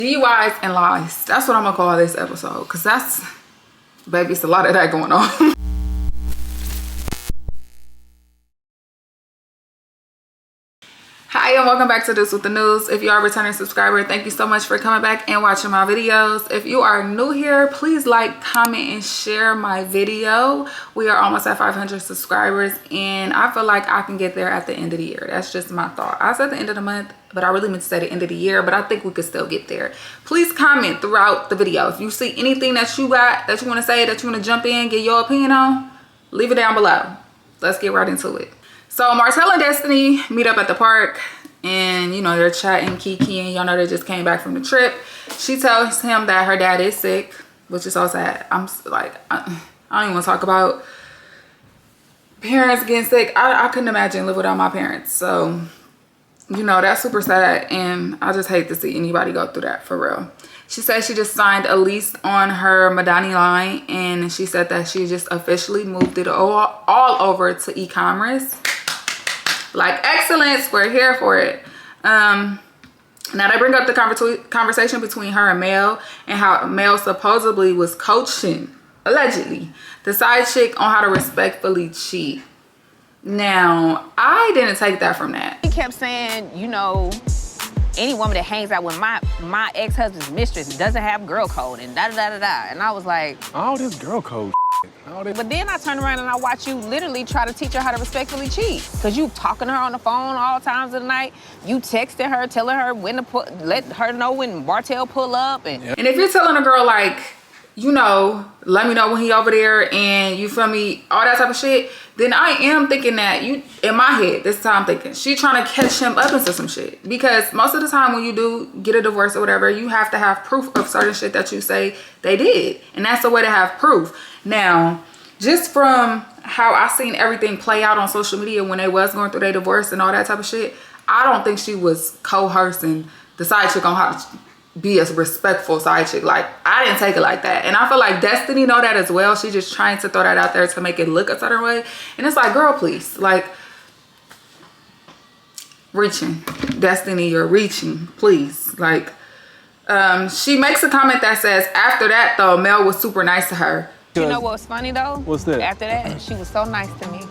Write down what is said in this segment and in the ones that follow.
DUIs and lies. That's what I'm gonna call this episode, because that's, baby, it's a lot of that going on. Hi and welcome back to This With The News. If you are a returning subscriber, thank you so much for coming back and watching my videos. If you are new here, please like, comment, and share my video. We are almost at 500 subscribers and I feel like I can get there at the end of the year. That's just my thought. I said the end of the month, but I really meant to say the end of the year, but I think we could still get there. Please comment throughout the video. If you see anything that you got, that you want to say, that you want to jump in, get your opinion on, leave it down below. Let's get right into it. So Martell and Destiny meet up at the park and, you know, they're chatting, kikiing. Y'all know they just came back from the trip. She tells him that her dad is sick, which is so sad. I'm like, I don't even want to talk about parents getting sick. I couldn't imagine living without my parents. So, you know, that's super sad. And I just hate to see anybody go through that, for real. She said she just signed a lease on her Madani line. And she said that she just officially moved it all over to e-commerce. Like, excellence, we're here for it. Now they bring up the conversation between her and Mel, and how Mel supposedly was coaching, allegedly, the side chick on how to respectfully cheat. Now, I didn't take that from that. He kept saying, you know, any woman that hangs out with my ex-husband's mistress doesn't have girl code and da-da-da-da-da. And I was like, all this girl code. But then I turn around and I watch you literally try to teach her how to respectfully cheat. Cause you talking to her on the phone all times of the night. You texting her, telling her when to let her know when Martell pull up. And if you're telling a girl, like, you know, let me know when he over there and you feel me, all that type of shit, then I am thinking that you, in my head, this time I'm thinking, she trying to catch him up into some shit. Because most of the time when you do get a divorce or whatever, you have to have proof of certain shit that you say they did. And that's the way to have proof. Now, just from how I seen everything play out on social media when they was going through their divorce and all that type of shit, I don't think she was coercing the side chick on how to be a respectful side chick. Like, I didn't take it like that. And I feel like Destiny know that as well. She's just trying to throw that out there to make it look a certain way. And it's like, girl, please, like, reaching. Destiny, you're reaching, please. Like, she makes a comment that says, after that though, Mel was super nice to her. You know what's funny though? What's that? After that, she was so nice to me.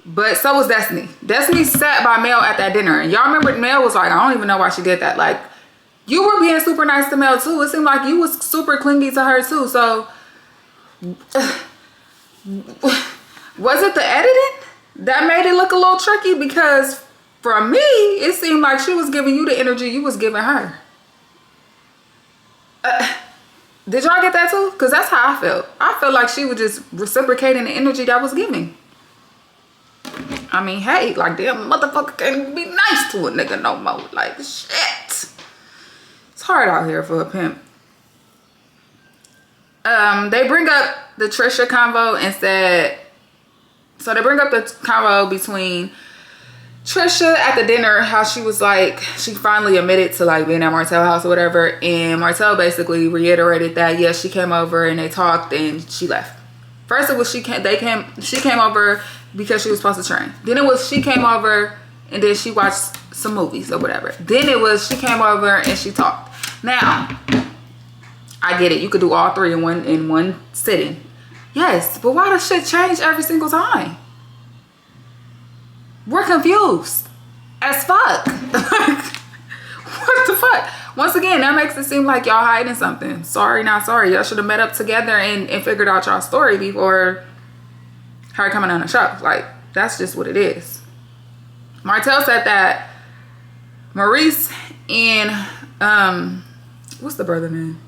But so was Destiny. Destiny sat by Mel at that dinner. And y'all remember Mel was like, I don't even know why she did that. Like, you were being super nice to Mel too. It seemed like you was super clingy to her too. So, was it the editing that made it look a little tricky? Because for me, it seemed like she was giving you the energy you was giving her. Did y'all get that too? Because that's how I felt. I felt like she was just reciprocating the energy that was giving. I mean, hey, like, damn, motherfucker can't be nice to a nigga no more. Like, shit. It's hard out here for a pimp. They bring up the Trisha convo and said, so they bring up the convo between Trisha at the dinner, how she was like, she finally admitted to like being at Martell's house or whatever, and Martell basically reiterated that yes, she came over and they talked and she left. First it was she came over because she was supposed to train. Then it was she came over and then she watched some movies or whatever. Then it was she came over and she talked. Now, I get it, you could do all three in one sitting. Yes, but why does shit change every single time? We're confused as fuck. What the fuck? Once again, that makes it seem like y'all hiding something. Sorry, not sorry. Y'all should have met up together and figured out y'all story before her coming on the show. Like, that's just what it is. Martell said that Maurice and, what's the brother name?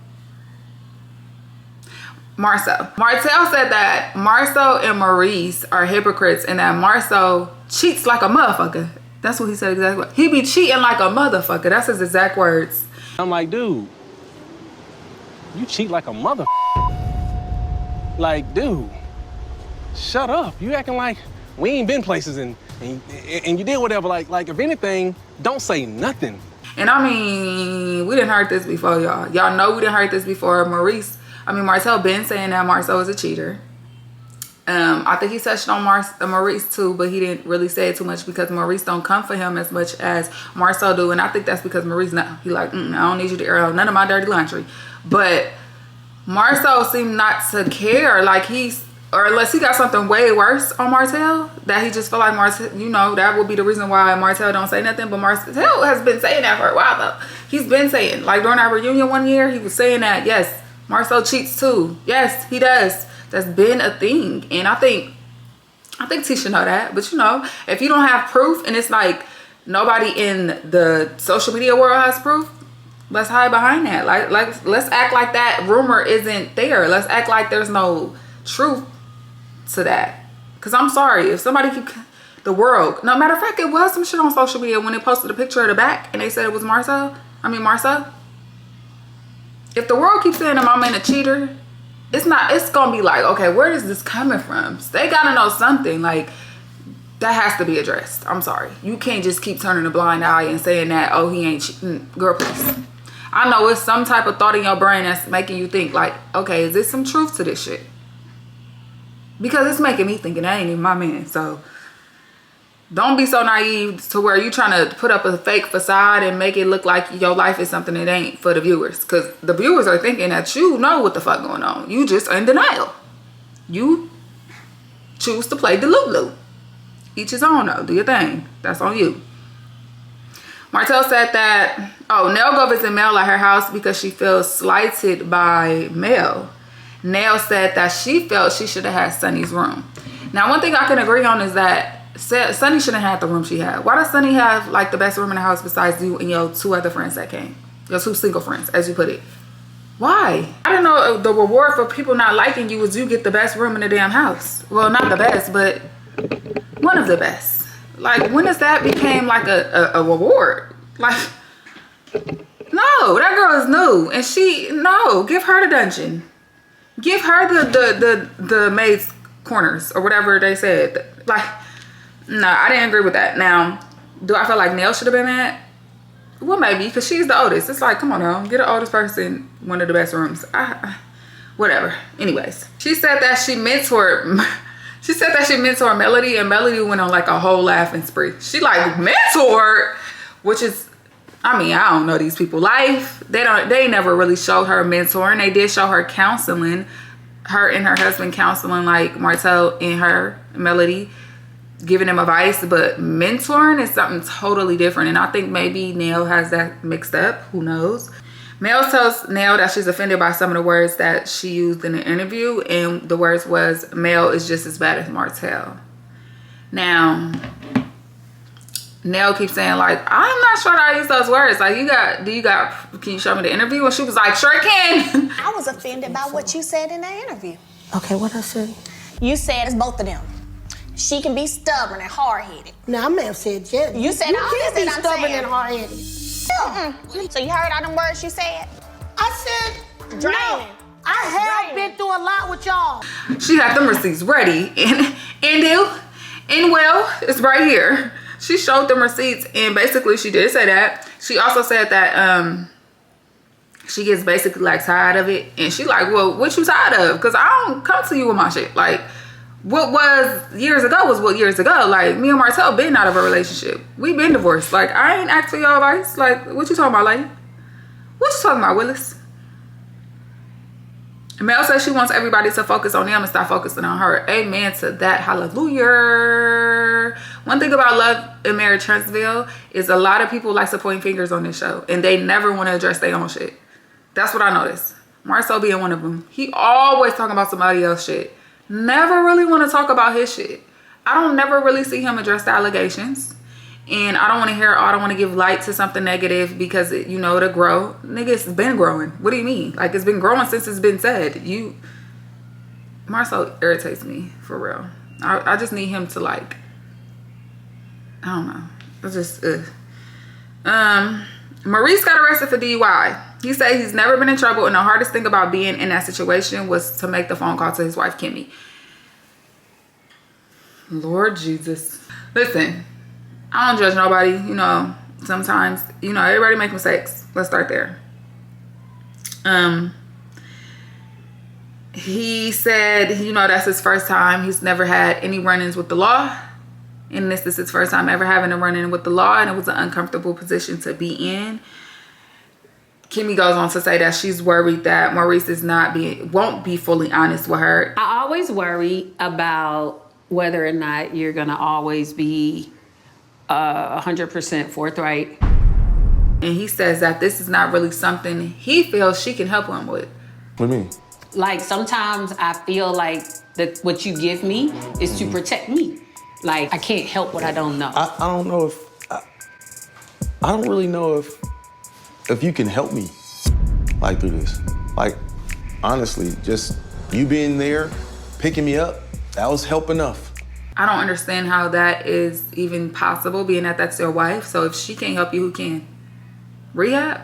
Marcel. Martell said that Marcel and Maurice are hypocrites and that Marcel cheats like a motherfucker. That's what he said exactly. He be cheating like a motherfucker. That's his exact words. I'm like, dude, you cheat like a mother. Like, dude, shut up. You acting like we ain't been places and you did whatever. Like if anything, don't say nothing. And I mean, we didn't heard this before, y'all. Y'all know we didn't heard this before. Martell been saying that Marcel is a cheater. I think he touched on Maurice too, but he didn't really say it too much because Maurice don't come for him as much as Marcel do. And I think that's because Maurice, he like, I don't need you to air out none of my dirty laundry. But Marcel seemed not to care. Like or unless he got something way worse on Martel, that he just felt like Martel, you know, that would be the reason why Martel don't say nothing. But Martel has been saying that for a while though. He's been saying, like during our reunion one year, he was saying that, yes, Marcel cheats too. Yes, he does. That's been a thing. And I think Tisha know that. But you know, if you don't have proof and it's like nobody in the social media world has proof, let's hide behind that. Like let's act like that rumor isn't there. Let's act like there's no truth to that. Because I'm sorry, if somebody the world, no matter of fact, it was some shit on social media when they posted a picture of the back and they said it was Marcel. If the world keeps saying that my man a cheater, it's gonna be like, okay, where is this coming from? So they gotta know something. Like, that has to be addressed. I'm sorry. You can't just keep turning a blind eye and saying that, oh, he ain't cheating. Girl, please. I know it's some type of thought in your brain that's making you think like, okay, is there some truth to this shit? Because it's making me thinking that ain't even my man. So don't be so naive to where you trying to put up a fake facade and make it look like your life is something it ain't for the viewers. Because the viewers are thinking that you know what the fuck going on. You just in denial. You choose to play the Lulu. Each his own though. Do your thing. That's on you. Martel said that, oh, Nell go visit Mel at her house because she feels slighted by Mel. Nell said that she felt she should have had Sunny's room. Now, one thing I can agree on is that Sunny shouldn't have the room she had. Why does Sunny have like the best room in the house besides you and your two other friends that came? Your two single friends, as you put it. Why? I don't know. The reward for people not liking you is you get the best room in the damn house. Well, not the best, but one of the best. Like, when does that became like a reward? Like, no, that girl is new. And no, give her the dungeon. Give her the maid's corners or whatever they said. Like, no, I didn't agree with that. Now, do I feel like Nell should have been mad? Well, maybe, because she's the oldest. It's like, come on now, get an oldest person one of the best rooms. Whatever. Anyways, she said that she mentored Melody, and Melody went on like a whole laughing spree. She like mentored, which is, I mean, I don't know these people life. They never really showed her mentoring. They did show her counseling, her and her husband counseling, like Martel and her, Melody, giving them advice. But mentoring is something totally different. And I think maybe Nell has that mixed up. Who knows? Mel tells Nell that she's offended by some of the words that she used in the interview. And the words was, Mel is just as bad as Martel. Now, Nell keeps saying like, I'm not sure that I use those words. Like, can you show me the interview? And she was like, sure can. I was offended by what you said in that interview. Okay, what I say? You said it's both of them. She can be stubborn and hard-headed. Now, I may have said yes. You said all can't this be that I'm stubborn saying. and hard-headed. So you heard all them words you said? I said, Draining. no. I have been through a lot with y'all. She had them receipts ready. And well, it's right here. She showed them receipts, and basically she did say that. She also said that she gets basically like tired of it. And she like, well, what you tired of? Because I don't come to you with my shit. Like, what was years ago was what years ago. Like, me and Martel been out of a relationship. We been divorced. Like, I ain't asked for your advice. Like, what you talking about, lady? What you talking about, Willis? Mel says she wants everybody to focus on them and stop focusing on her. Amen to that. Hallelujah. One thing about Love and Marriage Huntsville is a lot of people like to point fingers on this show, and they never want to address their own shit. That's what I noticed. Marcel being one of them. He always talking about somebody else's shit. Never really want to talk about his shit. I don't never really see him address the allegations. And I don't want to hear, I don't want to give light to something negative because, it'll grow. Nigga, it's been growing. What do you mean? Like, it's been growing since it's been said. Marcel irritates me, for real. I just need him to, like, I don't know. It's just, Maurice got arrested for DUI. He said he's never been in trouble, and the hardest thing about being in that situation was to make the phone call to his wife, Kimmy. Lord Jesus. Listen. I don't judge nobody, sometimes, everybody make mistakes. Let's start there. He said, you know, that's his first time. He's never had any run-ins with the law. And this is his first time ever having a run-in with the law. And it was an uncomfortable position to be in. Kimmy goes on to say that she's worried that Maurice won't be fully honest with her. I always worry about whether or not you're gonna always be 100% forthright. And he says that this is not really something he feels she can help him with. What do you mean? Like, sometimes I feel like that what you give me is to protect me. Like, I can't help what I don't know. I don't know if, I don't really know if you can help me, like, through this. Like, honestly, just you being there, picking me up, that was help enough. I don't understand how that is even possible, being that that's your wife. So if she can't help you, who can? Rehab?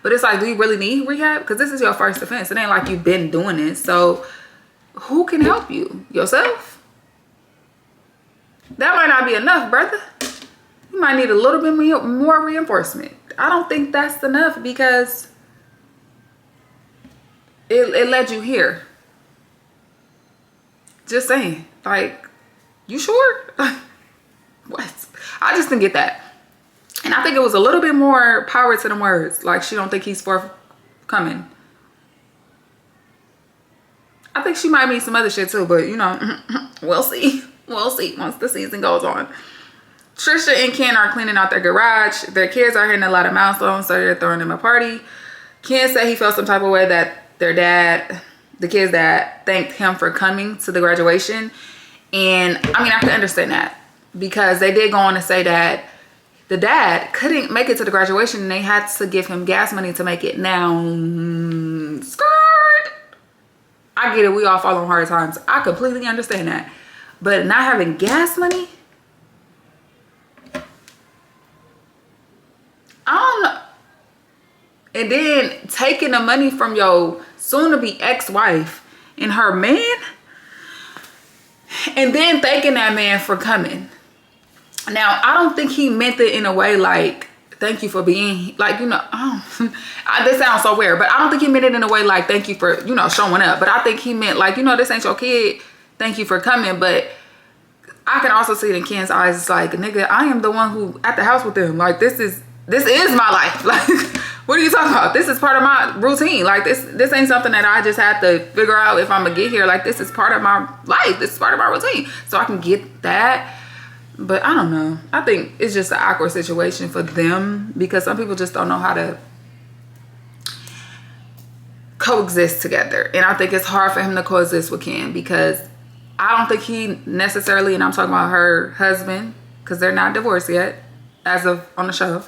But it's like, do you really need rehab? Because this is your first offense. It ain't like you've been doing this. So who can help you? Yourself? That might not be enough, brother. You might need a little bit more reinforcement. I don't think that's enough because it led you here. Just saying. Like, you sure? What? I just didn't get that. And I think it was a little bit more power to them words. Like, she don't think he's forthcoming. I think she might mean some other shit too, but you know, we'll see. We'll see once the season goes on. Trisha and Ken are cleaning out their garage. Their kids are hitting a lot of milestones, so they're throwing them a party. Ken said he felt some type of way that the kid's dad, thanked him for coming to the graduation. And I mean, I can understand that because they did go on to say that the dad couldn't make it to the graduation and they had to give him gas money to make it. Now, skirt. I get it. We all fall on hard times. I completely understand that. But not having gas money? I don't know. And then taking the money from your soon-to-be ex-wife and her man. And then thanking that man for coming. Now, I don't think he meant it in a way like, thank you for being, like, you know, this sounds so weird, but I don't think he meant it in a way like, thank you for, you know, showing up. But I think he meant like, you know, this ain't your kid. Thank you for coming. But I can also see it in Ken's eyes. It's like, nigga, I am the one who at the house with them. Like, this is my life. Like, what are you talking about? This is part of my routine. Like, this ain't something that I just had to figure out if I'm gonna get here. Like, this is part of my life. This is part of my routine. So I can get that. But I don't know. I think it's just an awkward situation for them because some people just don't know how to coexist together. And I think it's hard for him to coexist with Ken because I don't think he necessarily, and I'm talking about her husband because they're not divorced yet as of on the show.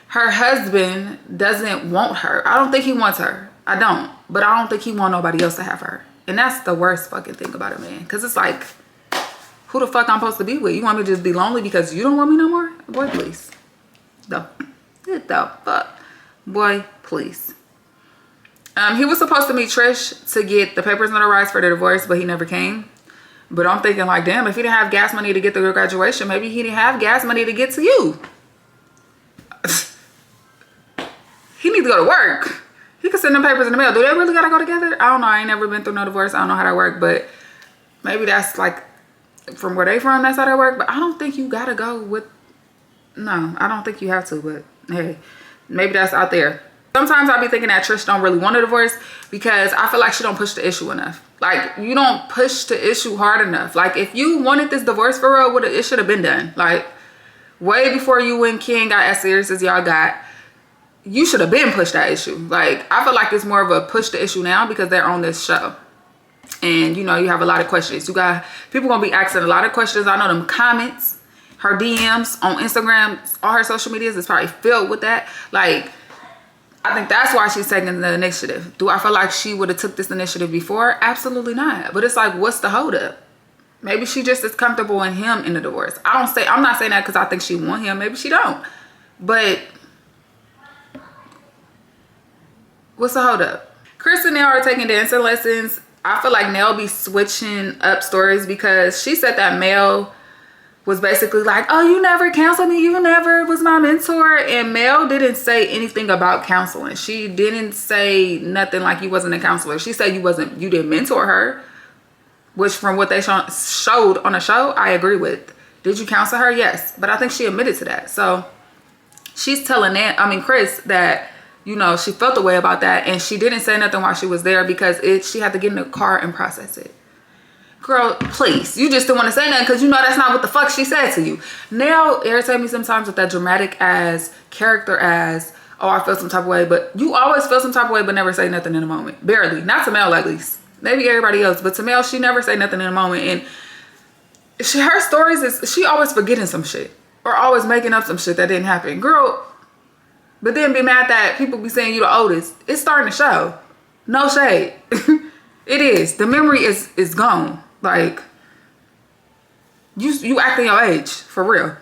Her husband doesn't want her. I don't think he wants her. I don't. But I don't think he wants nobody else to have her. And that's the worst fucking thing about it, man. Because it's like, who the fuck I'm supposed to be with? You want me to just be lonely because you don't want me no more? Boy, please. The fuck? Boy, please. He was supposed to meet Trish to get the papers notarized for the divorce, but he never came. But I'm thinking like, damn, if he didn't have gas money to get to the graduation, maybe he didn't have gas money to get to you. He needs to go to work. He could send them papers in the mail. Do they really gotta go together? I don't know. I ain't never been through no divorce. I don't know how that works, but maybe that's like, from where they from, that's how they work. But I don't think you gotta go with, no, I don't think you have to, but hey, maybe that's out there. Sometimes I be thinking that Trish don't really want a divorce because I feel like she don't push the issue enough. Like, you don't push the issue hard enough. Like, if you wanted this divorce for real, it should have been done. Like, way before you and Ken got as serious as y'all got, you should have been pushed that issue. Like, I feel like it's more of a push the issue now because they're on this show. And, you know, you have a lot of questions. You got people gonna be asking a lot of questions. I know them comments, her DMs on Instagram, all her social medias is probably filled with that. Like, I think that's why she's taking the initiative. Do I feel like she would have took this initiative before? Absolutely not. But it's like, what's the holdup? Maybe she just is comfortable in him in the divorce. I'm not saying that because I think she want him. Maybe she don't. But what's the holdup? Chris and Nell are taking dancing lessons. I feel like Nell be switching up stories because she said that Mel was basically like, oh, you never counseled me, you never was my mentor. And Mel didn't say anything about counseling. She didn't say nothing like you wasn't a counselor. She said you didn't mentor her, which from what they showed on the show, I agree with. Did you counsel her? Yes. But I think she admitted to that. So she's telling Chris that, you know, she felt the way about that, and she didn't say nothing while she was there because she had to get in the car and process it. Girl, please. You just didn't want to say nothing because you know that's not what the fuck she said to you. Now, irritate me sometimes with that dramatic ass character as, oh, I feel some type of way. But you always feel some type of way but never say nothing in a moment. Barely. Not to Mel, at least. Maybe everybody else. But to Mel, she never say nothing in a moment. And her stories is, she always forgetting some shit. Or always making up some shit that didn't happen. Girl, but then be mad that people be saying you the oldest. It's starting to show. No shade. It is. The memory is gone. Like, you acting your age, for real.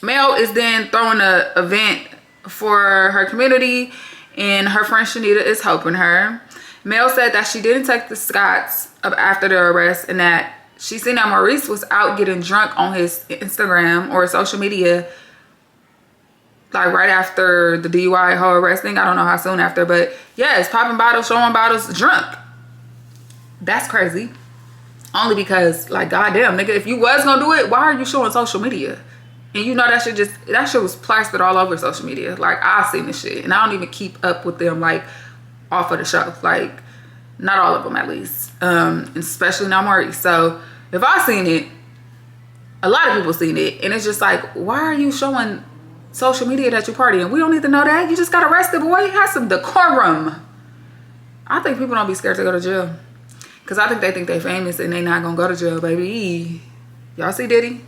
Mel is then throwing an event for her community, and her friend Shanita is helping her. Mel said that she didn't take the Scotts after their arrest, and that she seen that Maurice was out getting drunk on his Instagram or social media, like right after the DUI whole arrest thing. I don't know how soon after, but yes, popping bottles, showing bottles, drunk. That's crazy. Only because, like, goddamn, nigga, if you was gonna do it, why are you showing social media? And you know that shit was plastered all over social media. Like, I seen this shit, and I don't even keep up with them, like, off of the show. Like, not all of them, at least. Especially not Maurice. So, if I seen it, a lot of people seen it, and it's just like, why are you showing social media that you partying? We don't need to know that. You just got arrested, boy. Have some decorum. I think people don't be scared to go to jail. Because I think they they famous and they not going to go to jail, baby. Y'all see Diddy?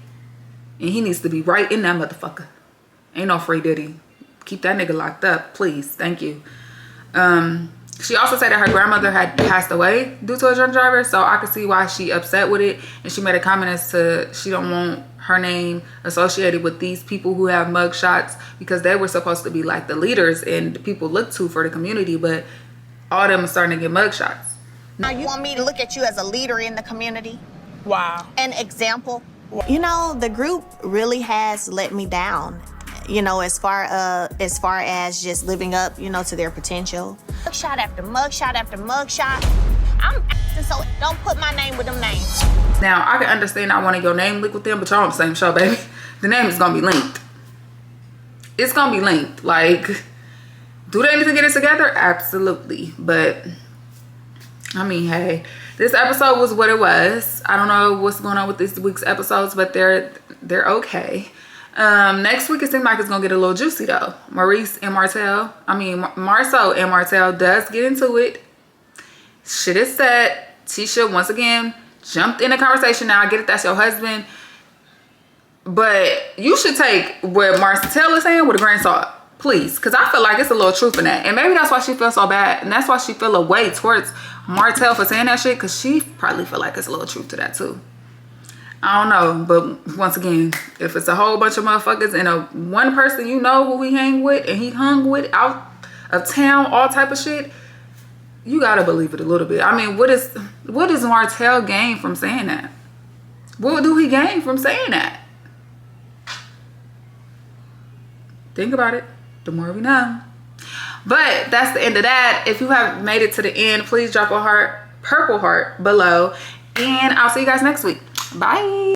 And he needs to be right in that motherfucker. Ain't no free Diddy. Keep that nigga locked up, please. Thank you. She also said that her grandmother had passed away due to a drunk driver. So I could see why she upset with it. And she made a comment as to she don't want her name associated with these people who have mug shots, because they were supposed to be like the leaders and the people looked to for the community. But all of them are starting to get mug shots. Now you want me to look at you as a leader in the community? Wow. An example? You know, the group really has let me down, you know, as far as just living up, you know, to their potential. Mugshot after mugshot after mugshot. I'm acting, so don't put my name with them names. Now, I can understand I wanted your name linked with them, but y'all on the same show, baby. The name is going to be linked. It's going to be linked. Like, do they need to get it together? Absolutely. But I mean, hey, this episode was what it was. I don't know what's going on with this week's episodes, but they're okay. Next week, it seems like it's going to get a little juicy, though. Marceau and Martell does get into it. Shit is set. Tisha, once again, jumped in the conversation. Now, I get it, that's your husband. But you should take what Martell is saying with a grain of salt. Please, because I feel like it's a little truth in that. And maybe that's why she feels so bad. And that's why she feel a way towards Martell for saying that shit. Because she probably feel like it's a little truth to that too. I don't know. But once again, if it's a whole bunch of motherfuckers and one person you know who he hang with and he hung with out of town, all type of shit, you gotta believe it a little bit. I mean, what does Martell gain from saying that? What do he gain from saying that? Think about it. The more we know. But that's the end of that. If you have made it to the end, please drop a purple heart below, and I'll see you guys next week. Bye.